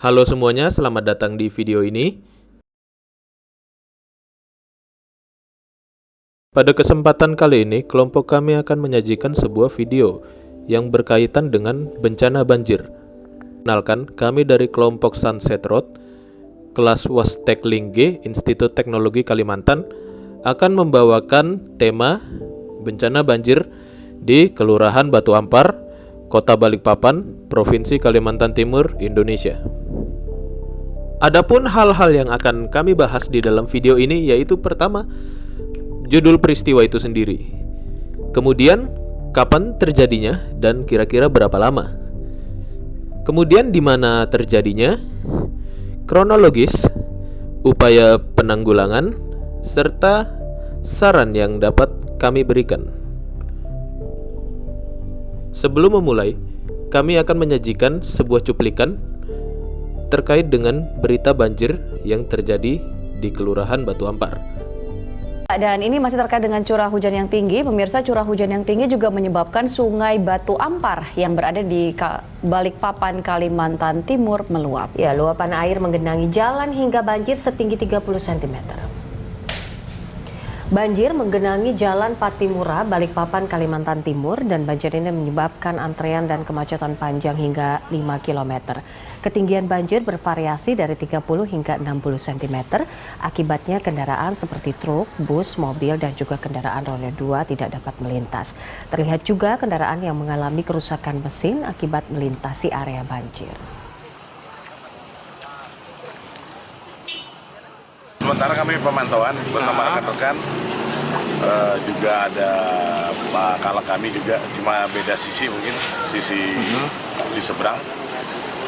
Halo semuanya, selamat datang di video ini. Pada kesempatan kali ini, kelompok kami akan menyajikan sebuah video yang berkaitan dengan bencana banjir. Kenalkan, kami dari kelompok Sunset Road, kelas Wastekling G, Institut Teknologi Kalimantan, akan membawakan tema bencana banjir di Kelurahan Batu Ampar, Kota Balikpapan, Provinsi Kalimantan Timur, Indonesia. Adapun hal-hal yang akan kami bahas di dalam video ini yaitu pertama, judul peristiwa itu sendiri. Kemudian, kapan terjadinya dan kira-kira berapa lama. Kemudian di mana terjadinya, kronologis, upaya penanggulangan, serta saran yang dapat kami berikan. Sebelum memulai, kami akan menyajikan sebuah cuplikan terkait dengan berita banjir yang terjadi di Kelurahan Batu Ampar. Dan ini masih terkait dengan curah hujan yang tinggi. Pemirsa, curah hujan yang tinggi juga menyebabkan Sungai Batu Ampar yang berada di Balikpapan, Kalimantan Timur meluap. Ya, luapan air menggenangi jalan hingga banjir setinggi 30 cm. Banjir menggenangi Jalan Patimura, Balikpapan, Kalimantan Timur, dan banjir ini menyebabkan antrean dan kemacetan panjang hingga 5 km. Ketinggian banjir bervariasi dari 30 hingga 60 cm. Akibatnya kendaraan seperti truk, bus, mobil, dan juga kendaraan roda 2 tidak dapat melintas. Terlihat juga kendaraan yang mengalami kerusakan mesin akibat melintasi area banjir. Sementara kami pemantauan bersama rekan-rekan, juga ada Pak Kalak kami juga, cuma beda sisi mungkin, sisi di seberang.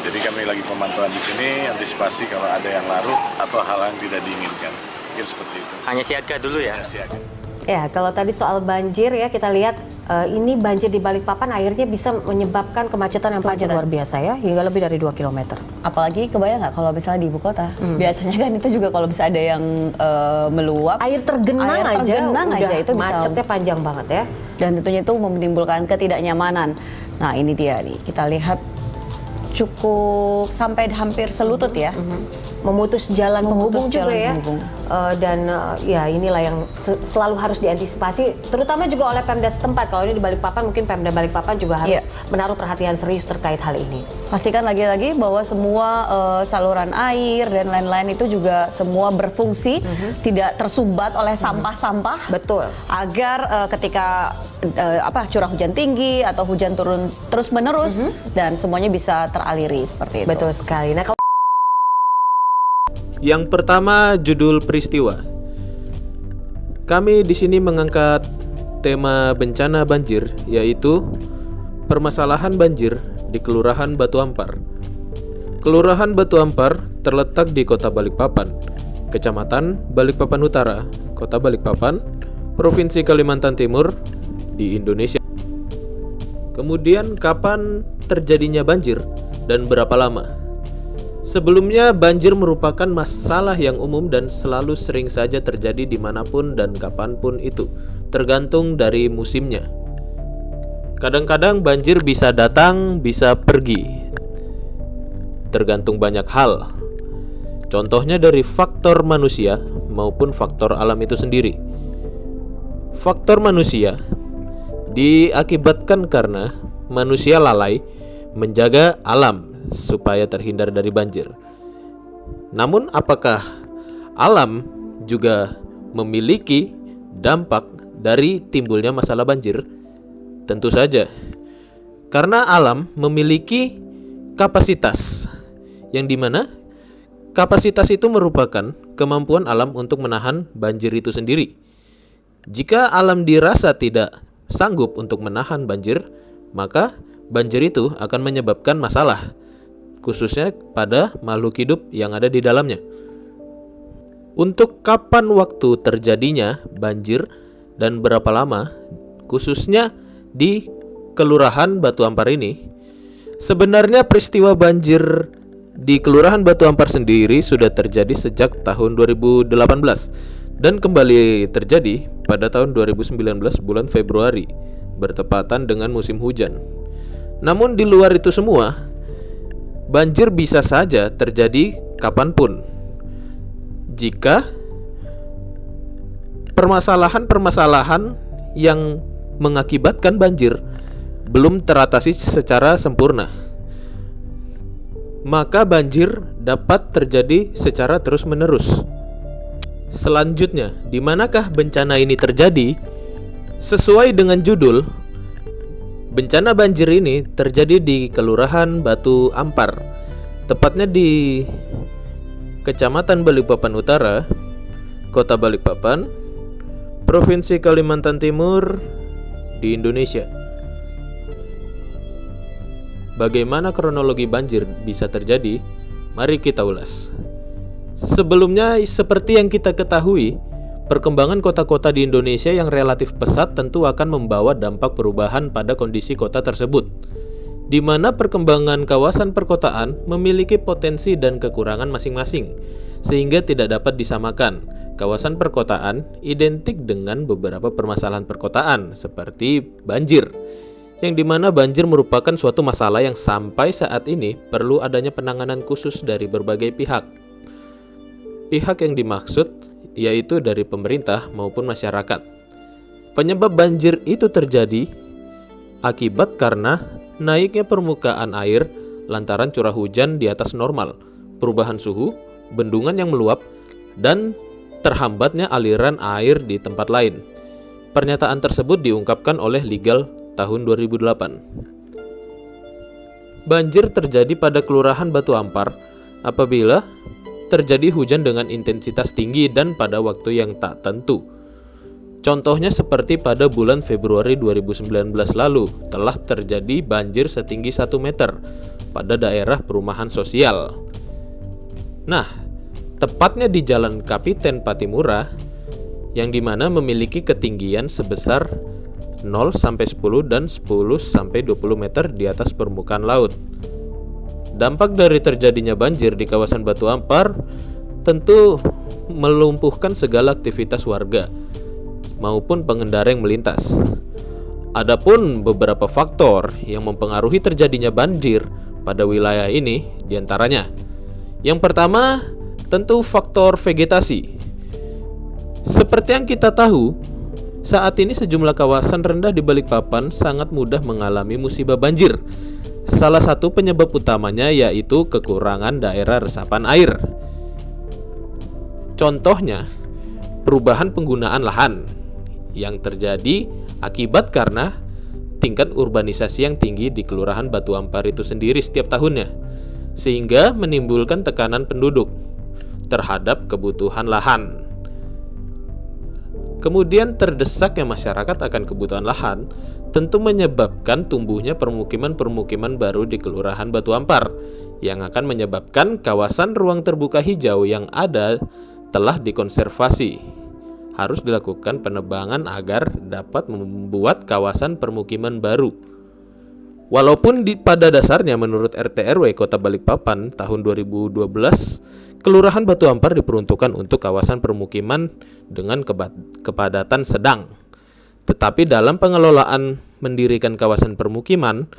Jadi kami lagi pemantauan di sini, antisipasi kalau ada yang larut atau hal yang tidak diinginkan. Mungkin seperti itu. Hanya siaga dulu ya? Hanya siaga. Ya, kalau tadi soal banjir ya, kita lihat ini banjir di Balikpapan airnya bisa menyebabkan kemacetan yang panjang luar biasa ya, hingga lebih dari 2 km. Apalagi kebayang nggak kalau misalnya di ibu kota, biasanya kan itu juga kalau bisa ada yang meluap, Air tergenang aja itu bisa macetnya panjang banget ya. dan tentunya itu menimbulkan ketidaknyamanan. Nah ini dia nih, kita lihat cukup sampai hampir selutut ya. Memutus jalan penghubung juga jalan ya. penghubung. Ya inilah yang selalu harus diantisipasi, terutama juga oleh Pemda setempat. Kalau ini di Balikpapan, mungkin Pemda Balikpapan juga harus menaruh perhatian serius terkait hal ini. Pastikan lagi-lagi bahwa semua saluran air dan lain-lain itu juga semua berfungsi, tidak tersumbat oleh sampah-sampah. Betul. Agar ketika curah hujan tinggi atau hujan turun terus-menerus dan semuanya bisa teraliri seperti itu. Betul sekali. Nah, Yang pertama, judul peristiwa. Kami di sini mengangkat tema bencana banjir, yaitu permasalahan banjir di Kelurahan Batu Ampar. Kelurahan Batu Ampar terletak di Kota Balikpapan, Kecamatan Balikpapan Utara, Kota Balikpapan, Provinsi Kalimantan Timur di Indonesia. Kemudian, kapan terjadinya banjir dan berapa lama? Sebelumnya, banjir merupakan masalah yang umum dan selalu sering saja terjadi dimanapun dan kapanpun itu, tergantung dari musimnya. Kadang-kadang banjir bisa datang, bisa pergi, tergantung banyak hal. Contohnya dari faktor manusia maupun faktor alam itu sendiri. Faktor manusia diakibatkan karena manusia lalai menjaga alam supaya terhindar dari banjir. Namun apakah alam juga memiliki dampak dari timbulnya masalah banjir? Tentu saja. Karena alam memiliki kapasitas yang dimana kapasitas itu merupakan kemampuan alam untuk menahan banjir itu sendiri. Jika alam dirasa tidak sanggup untuk menahan banjir, maka banjir itu akan menyebabkan masalah, khususnya pada makhluk hidup yang ada di dalamnya. Untuk kapan waktu terjadinya banjir dan berapa lama, khususnya di Kelurahan Batu Ampar ini, sebenarnya peristiwa banjir di Kelurahan Batu Ampar sendiri sudah terjadi sejak tahun 2018 dan kembali terjadi pada tahun 2019 bulan Februari, bertepatan dengan musim hujan. Namun di luar itu semua, banjir bisa saja terjadi kapanpun jika permasalahan-permasalahan yang mengakibatkan banjir belum teratasi secara sempurna. Maka banjir dapat terjadi secara terus-menerus. Selanjutnya, di manakah bencana ini terjadi? Sesuai dengan judul, bencana banjir ini terjadi di Kelurahan Batu Ampar, tepatnya di Kecamatan Balikpapan Utara, Kota Balikpapan, Provinsi Kalimantan Timur di Indonesia. Bagaimana kronologi banjir bisa terjadi? Mari kita ulas. Sebelumnya, seperti yang kita ketahui, perkembangan kota-kota di Indonesia yang relatif pesat tentu akan membawa dampak perubahan pada kondisi kota tersebut, di mana perkembangan kawasan perkotaan memiliki potensi dan kekurangan masing-masing, sehingga tidak dapat disamakan. Kawasan perkotaan identik dengan beberapa permasalahan perkotaan, seperti banjir, yang dimana banjir merupakan suatu masalah yang sampai saat ini perlu adanya penanganan khusus dari berbagai pihak. Pihak yang dimaksud yaitu dari pemerintah maupun masyarakat. Penyebab banjir itu terjadi akibat karena naiknya permukaan air lantaran curah hujan di atas normal, perubahan suhu, bendungan yang meluap, dan terhambatnya aliran air di tempat lain. Pernyataan tersebut diungkapkan oleh Legal tahun 2008. Banjir terjadi pada Kelurahan Batu Ampar apabila terjadi hujan dengan intensitas tinggi dan pada waktu yang tak tentu. Contohnya seperti pada bulan Februari 2019 lalu telah terjadi banjir setinggi 1 meter pada daerah perumahan sosial. Nah, tepatnya di Jalan Kapiten Patimura, yang dimana memiliki ketinggian sebesar 0-10 dan 10-20 meter di atas permukaan laut. Dampak dari terjadinya banjir di kawasan Batu Ampar tentu melumpuhkan segala aktivitas warga maupun pengendara yang melintas. Adapun beberapa faktor yang mempengaruhi terjadinya banjir pada wilayah ini diantaranya. Yang pertama, tentu faktor vegetasi. Seperti yang kita tahu, saat ini sejumlah kawasan rendah di Balikpapan sangat mudah mengalami musibah banjir. Salah satu penyebab utamanya yaitu kekurangan daerah resapan air. Contohnya, perubahan penggunaan lahan yang terjadi akibat karena tingkat urbanisasi yang tinggi di Kelurahan Batu Ampar itu sendiri setiap tahunnya, sehingga menimbulkan tekanan penduduk terhadap kebutuhan lahan. Kemudian terdesaknya masyarakat akan kebutuhan lahan tentu menyebabkan tumbuhnya permukiman-permukiman baru di Kelurahan Batu Ampar yang akan menyebabkan kawasan ruang terbuka hijau yang ada telah dikonservasi. Harus dilakukan penebangan agar dapat membuat kawasan permukiman baru. Walaupun pada dasarnya menurut RT RW Kota Balikpapan tahun 2012, Kelurahan Batu Ampar diperuntukkan untuk kawasan permukiman dengan kepadatan sedang. Tetapi dalam pengelolaan mendirikan kawasan permukiman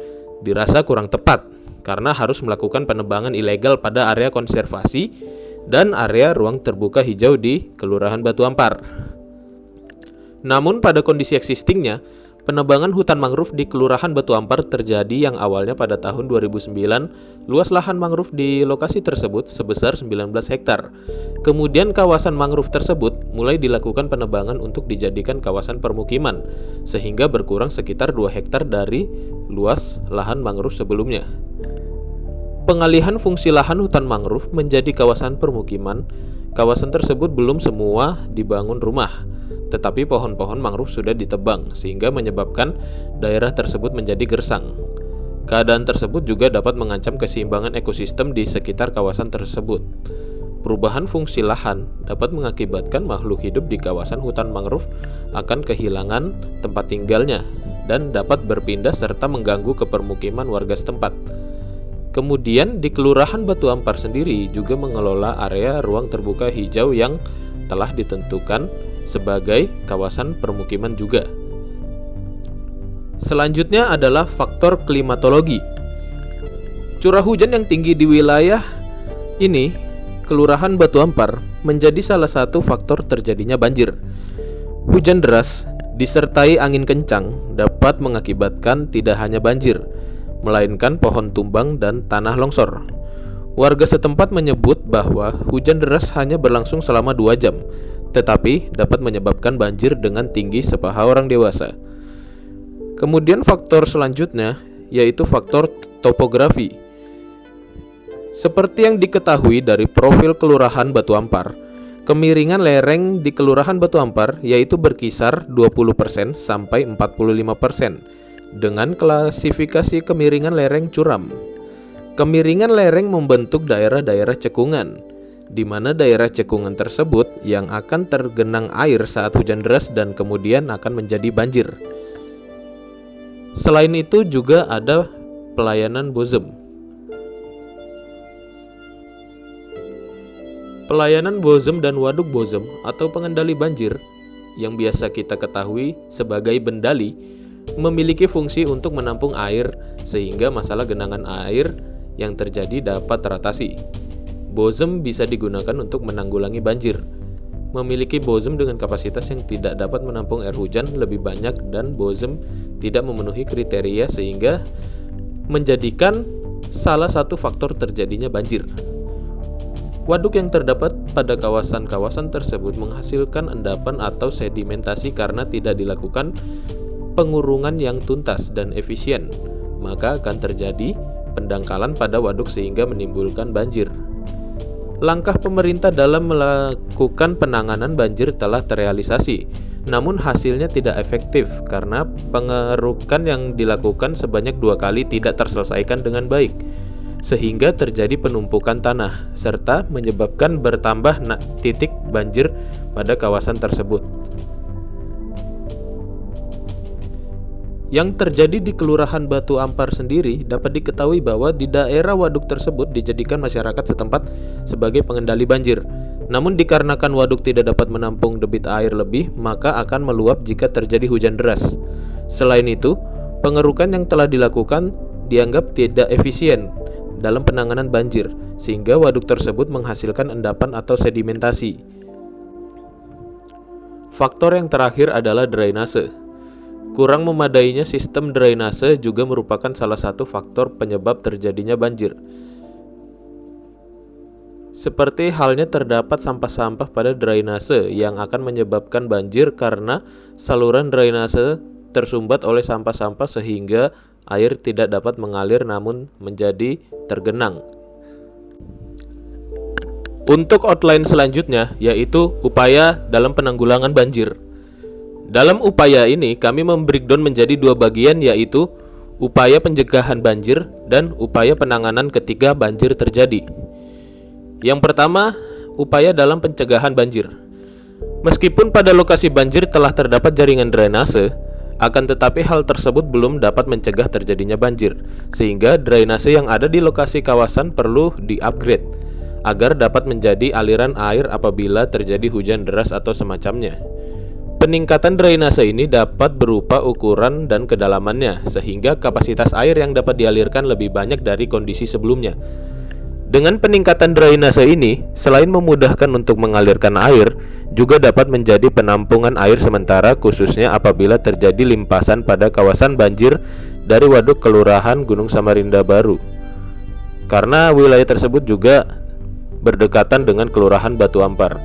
dirasa kurang tepat karena harus melakukan penebangan ilegal pada area konservasi dan area ruang terbuka hijau di Kelurahan Batu Ampar. Namun pada kondisi existingnya, penebangan hutan mangrove di Kelurahan Batu Ampar terjadi yang awalnya pada tahun 2009, luas lahan mangrove di lokasi tersebut sebesar 19 hektar. Kemudian kawasan mangrove tersebut mulai dilakukan penebangan untuk dijadikan kawasan permukiman, sehingga berkurang sekitar 2 hektar dari luas lahan mangrove sebelumnya. Pengalihan fungsi lahan hutan mangrove menjadi kawasan permukiman, kawasan tersebut belum semua dibangun rumah, tetapi pohon-pohon mangrove sudah ditebang sehingga menyebabkan daerah tersebut menjadi gersang. Keadaan tersebut juga dapat mengancam keseimbangan ekosistem di sekitar kawasan tersebut. Perubahan fungsi lahan dapat mengakibatkan makhluk hidup di kawasan hutan mangrove akan kehilangan tempat tinggalnya dan dapat berpindah serta mengganggu ke permukiman warga setempat. Kemudian di Kelurahan Batu Ampar sendiri juga mengelola area ruang terbuka hijau yang telah ditentukan sebagai kawasan permukiman juga. Selanjutnya adalah faktor klimatologi. Curah hujan yang tinggi di wilayah ini, Kelurahan Batu Ampar, menjadi salah satu faktor terjadinya banjir. Hujan deras disertai angin kencang dapat mengakibatkan tidak hanya banjir, melainkan pohon tumbang dan tanah longsor. Warga setempat menyebut bahwa hujan deras hanya berlangsung selama 2 jam, tetapi dapat menyebabkan banjir dengan tinggi sepaha orang dewasa. Kemudian faktor selanjutnya yaitu faktor topografi. Seperti yang diketahui dari profil Kelurahan Batu Ampar, kemiringan lereng di Kelurahan Batu Ampar yaitu berkisar 20% sampai 45% dengan klasifikasi kemiringan lereng curam. Kemiringan lereng membentuk daerah-daerah cekungan, di mana daerah cekungan tersebut yang akan tergenang air saat hujan deras dan kemudian akan menjadi banjir. Selain itu juga ada pelayanan bozem. Pelayanan bozem dan waduk bozem atau pengendali banjir yang biasa kita ketahui sebagai bendali memiliki fungsi untuk menampung air sehingga masalah genangan air yang terjadi dapat teratasi. Bozem bisa digunakan untuk menanggulangi banjir. Memiliki bozem dengan kapasitas yang tidak dapat menampung air hujan lebih banyak dan bozem tidak memenuhi kriteria sehingga menjadikan salah satu faktor terjadinya banjir. Waduk yang terdapat pada kawasan-kawasan tersebut menghasilkan endapan atau sedimentasi karena tidak dilakukan pengurungan yang tuntas dan efisien, maka akan terjadi pendangkalan pada waduk sehingga menimbulkan banjir. Langkah pemerintah dalam melakukan penanganan banjir telah terrealisasi, namun hasilnya tidak efektif karena pengerukan yang dilakukan sebanyak 2 kali tidak terselesaikan dengan baik, sehingga terjadi penumpukan tanah serta menyebabkan bertambah titik banjir pada kawasan tersebut. Yang terjadi di Kelurahan Batu Ampar sendiri dapat diketahui bahwa di daerah waduk tersebut dijadikan masyarakat setempat sebagai pengendali banjir. Namun dikarenakan waduk tidak dapat menampung debit air lebih, maka akan meluap jika terjadi hujan deras. Selain itu, pengerukan yang telah dilakukan dianggap tidak efisien dalam penanganan banjir, sehingga waduk tersebut menghasilkan endapan atau sedimentasi. Faktor yang terakhir adalah drainase. Kurang memadainya sistem drainase juga merupakan salah satu faktor penyebab terjadinya banjir. Seperti halnya terdapat sampah-sampah pada drainase yang akan menyebabkan banjir karena saluran drainase tersumbat oleh sampah-sampah sehingga air tidak dapat mengalir namun menjadi tergenang. Untuk outline selanjutnya yaitu upaya dalam penanggulangan banjir. Dalam upaya ini kami membreakdown menjadi 2 bagian yaitu upaya pencegahan banjir dan upaya penanganan ketika banjir terjadi. Yang pertama, upaya dalam pencegahan banjir. Meskipun pada lokasi banjir telah terdapat jaringan drainase, akan tetapi hal tersebut belum dapat mencegah terjadinya banjir, sehingga drainase yang ada di lokasi kawasan perlu di-upgrade agar dapat menjadi aliran air apabila terjadi hujan deras atau semacamnya. Peningkatan drainase ini dapat berupa ukuran dan kedalamannya, sehingga kapasitas air yang dapat dialirkan lebih banyak dari kondisi sebelumnya. Dengan peningkatan drainase ini, selain memudahkan untuk mengalirkan air, juga dapat menjadi penampungan air sementara khususnya apabila terjadi limpasan pada kawasan banjir dari waduk Kelurahan Gunung Samarinda Baru. Karena wilayah tersebut juga berdekatan dengan Kelurahan Batu Ampar.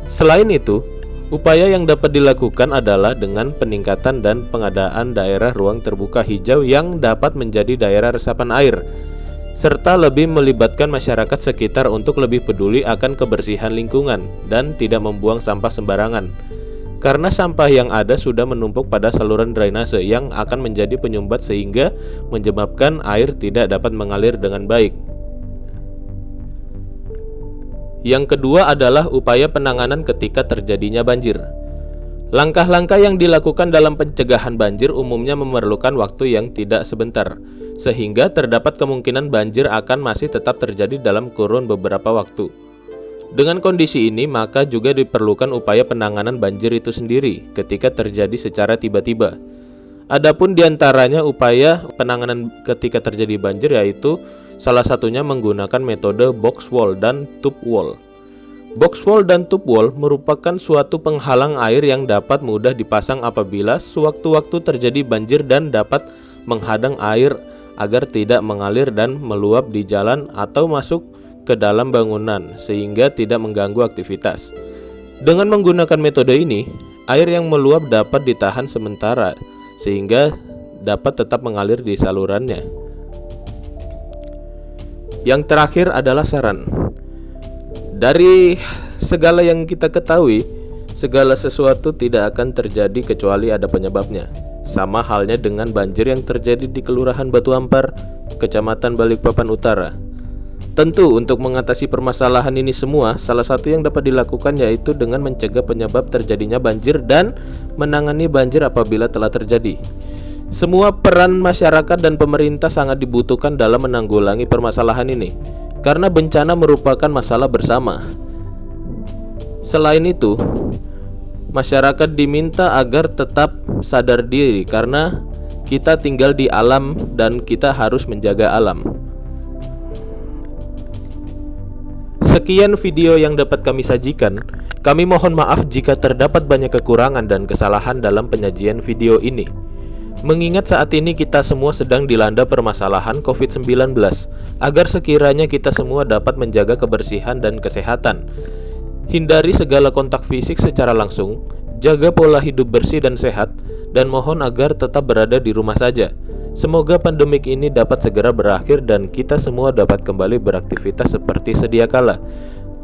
Selain itu, upaya yang dapat dilakukan adalah dengan peningkatan dan pengadaan daerah ruang terbuka hijau yang dapat menjadi daerah resapan air, serta lebih melibatkan masyarakat sekitar untuk lebih peduli akan kebersihan lingkungan dan tidak membuang sampah sembarangan. Karena sampah yang ada sudah menumpuk pada saluran drainase yang akan menjadi penyumbat sehingga menyebabkan air tidak dapat mengalir dengan baik. Yang kedua adalah upaya penanganan ketika terjadinya banjir. Langkah-langkah yang dilakukan dalam pencegahan banjir umumnya memerlukan waktu yang tidak sebentar, sehingga terdapat kemungkinan banjir akan masih tetap terjadi dalam kurun beberapa waktu. Dengan kondisi ini, maka juga diperlukan upaya penanganan banjir itu sendiri ketika terjadi secara tiba-tiba. Adapun diantaranya upaya penanganan ketika terjadi banjir yaitu salah satunya menggunakan metode box wall dan tube wall. Box wall dan tube wall merupakan suatu penghalang air yang dapat mudah dipasang apabila sewaktu-waktu terjadi banjir dan dapat menghadang air agar tidak mengalir dan meluap di jalan atau masuk ke dalam bangunan sehingga tidak mengganggu aktivitas. Dengan menggunakan metode ini, air yang meluap dapat ditahan sementara sehingga dapat tetap mengalir di salurannya. Yang terakhir adalah saran. Dari segala yang kita ketahui, segala sesuatu tidak akan terjadi kecuali ada penyebabnya. Sama halnya dengan banjir yang terjadi di Kelurahan Batu Ampar, Kecamatan Balikpapan Utara. Tentu untuk mengatasi permasalahan ini semua, salah satu yang dapat dilakukan yaitu dengan mencegah penyebab terjadinya banjir dan menangani banjir apabila telah terjadi. Semua peran masyarakat dan pemerintah sangat dibutuhkan dalam menanggulangi permasalahan ini, karena bencana merupakan masalah bersama. Selain itu, masyarakat diminta agar tetap sadar diri karena kita tinggal di alam dan kita harus menjaga alam. Sekian video yang dapat kami sajikan. Kami mohon maaf jika terdapat banyak kekurangan dan kesalahan dalam penyajian video ini. Mengingat saat ini kita semua sedang dilanda permasalahan COVID-19, agar sekiranya kita semua dapat menjaga kebersihan dan kesehatan. Hindari segala kontak fisik secara langsung, jaga pola hidup bersih dan sehat, dan mohon agar tetap berada di rumah saja. Semoga pandemik ini dapat segera berakhir dan kita semua dapat kembali beraktivitas seperti sedia kala.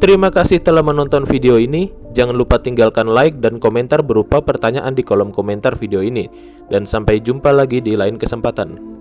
Terima kasih telah menonton video ini. Jangan lupa tinggalkan like dan komentar berupa pertanyaan di kolom komentar video ini. Dan sampai jumpa lagi di lain kesempatan.